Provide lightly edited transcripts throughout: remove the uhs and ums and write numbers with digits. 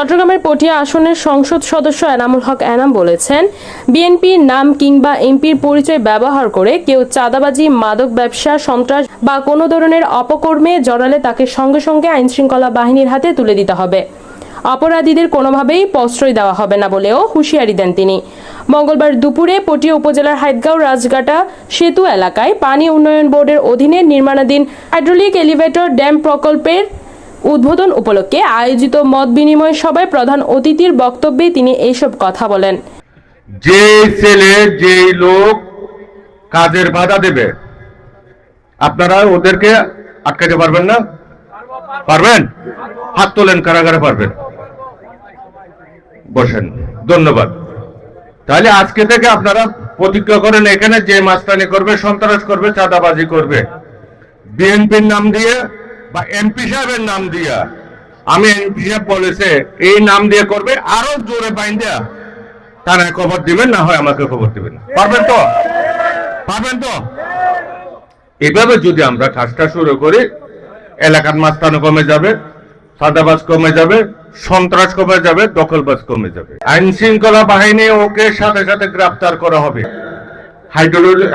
চট্টগ্রামের পটিয়া আসনের সংসদ সদস্য এনামুল হক এনাম বলেছেন, বিএনপির নাম কিংবা এমপির পরিচয় ব্যবহার করে কেউ চাঁদাবাজি, মাদক ব্যবসা, সন্ত্রাস বা কোনো ধরনের অপকর্মে জড়ালে তাকে সঙ্গে সঙ্গে আইনশৃঙ্খলা বাহিনীর হাতে তুলে দিতে হবে। অপরাধীদের কোনোভাবেই প্রশ্রয় দেওয়া হবে না বলেও হুঁশিয়ারি দেন তিনি। মঙ্গলবার দুপুরে পটিয়া উপজেলার হাইদগাঁও রাজঘাটা সেতু এলাকায় পানি উন্নয়ন বোর্ডের অধীনে নির্মাণাধীন হাইড্রোলিক এলিভেটর ড্যাম প্রকল্পের উদ্বোধন উপলক্ষে আয়োজিত মত বিনিময় সভায় প্রধান অতিথির বক্তব্যে তিনি এইসব কথা বলেন। যে ছেলে যে লোক কাজের বাধা দেবে, আপনারা ওদেরকে আটকাতে পারবেন না? পারবেন? হাত তোলেন, কারাগারে পারবেন। বসেন, ধন্যবাদ। তাহলে আজকে থেকে আপনারা প্রতিজ্ঞা করেন, এখানে যে মাস্তানি করবে, সন্ত্রাস করবে, চাঁদাবাজি করবে, বিএনপির নাম দিয়ে বা এমপি সাহেবের নাম দিয়া, আমি এমপি সাহেব বলেছে এই নাম দিয়ে করবে, আরো জোরে বাইন দেয়া তারা খবর দিবেন, না হয় আমাকে খবর দিবেন। পারবেন তো? পারবেন তো? এভাবে যদি আমরা কাজটা শুরু করি, এলাকার মাস্তানো কমে যাবে, চাঁদাবাজ কমে যাবে, সন্ত্রাস কমে যাবে, দখলবাজ কমে যাবে। আইন শৃঙ্খলা বাহিনী ওকে সাথে সাথে গ্রেফতার করা হবে।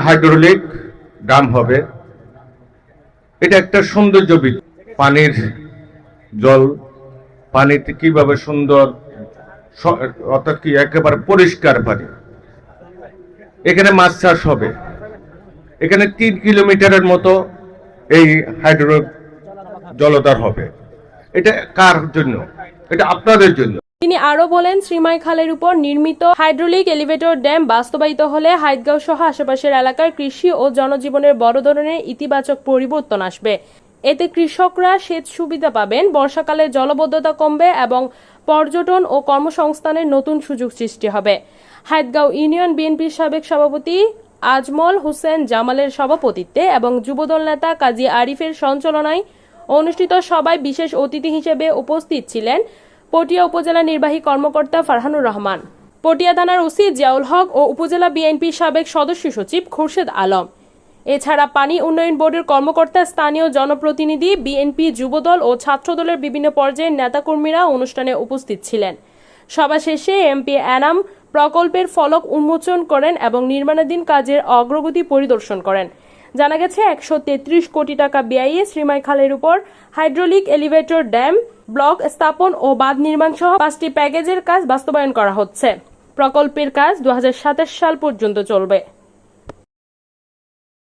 হাইড্রোলিক ড্যাম হবে, এটা একটা সৌন্দর্য বৃদ্ধি। পানির জল, পানিতে কিভাবে সুন্দর, অর্থাৎ কি একেবারে পরিষ্কার পানি। এখানে মাছ চাষ হবে, এখানে 3 কিলোমিটারের মতো এই হাইড্রো জলধার হবে। এটা কার জন্য? এটা আপনাদের জন্য। তিনি আরো বলেন, শ্রীমাই খালের উপর নির্মিত হাইড্রোলিক এলিভেটর ড্যাম বাস্তবায়িত হলে হাইদগাঁও সহ আশেপাশের এলাকার কৃষি ও জনজীবনের বড় ধরনের ইতিবাচক পরিবর্তন আসবে। এতে কৃষকরা সেচ সুবিধা পাবেন, বর্ষাকালে জলবদ্ধতা কমবে এবং পর্যটন ও কর্মসংস্থানের নতুন সুযোগ সৃষ্টি হবে। হাইদগাঁও ইউনিয়ন বিএনপির সাবেক সভাপতি আজমল হোসেন জামালের সভাপতিত্বে এবং যুবদল নেতা কাজী আরিফের সঞ্চালনায় অনুষ্ঠিত সভায় বিশেষ অতিথি হিসেবে উপস্থিত ছিলেন পটিয়া উপজেলা নির্বাহী কর্মকর্তা ফারহানুর রহমান, পটিয়া থানার ওসি জিয়াউল হক ও উপজেলা বিএনপির সাবেক সদস্য সচিব খুরশেদ আলম। এছাড়া পানি উন্নয়ন বোর্ডের কর্মকর্তা, স্থানীয় জনপ্রতিনিধি, বিএনপি, যুবদল ও ছাত্রদলের বিভিন্ন পর্যায়ের নেতাকর্মীরা অনুষ্ঠানে উপস্থিত ছিলেন। সভা শেষে এমপি এনাম প্রকল্পের ফলক উন্মোচন করেন এবং নির্মাণাধীন কাজের অগ্রগতি পরিদর্শন করেন। জানা গেছে 133 কোটি টাকা ব্যয়ে শ্রীমাই খালের উপর হাইড্রোলিক এলিভেটর ড্যাম, ব্লক স্থাপন ও বাঁধ নির্মাণ সহ 5টি প্যাকেজের কাজ বাস্তবায়ন করা হচ্ছে। প্রকল্পের কাজ 2027 সাল পর্যন্ত চলবে।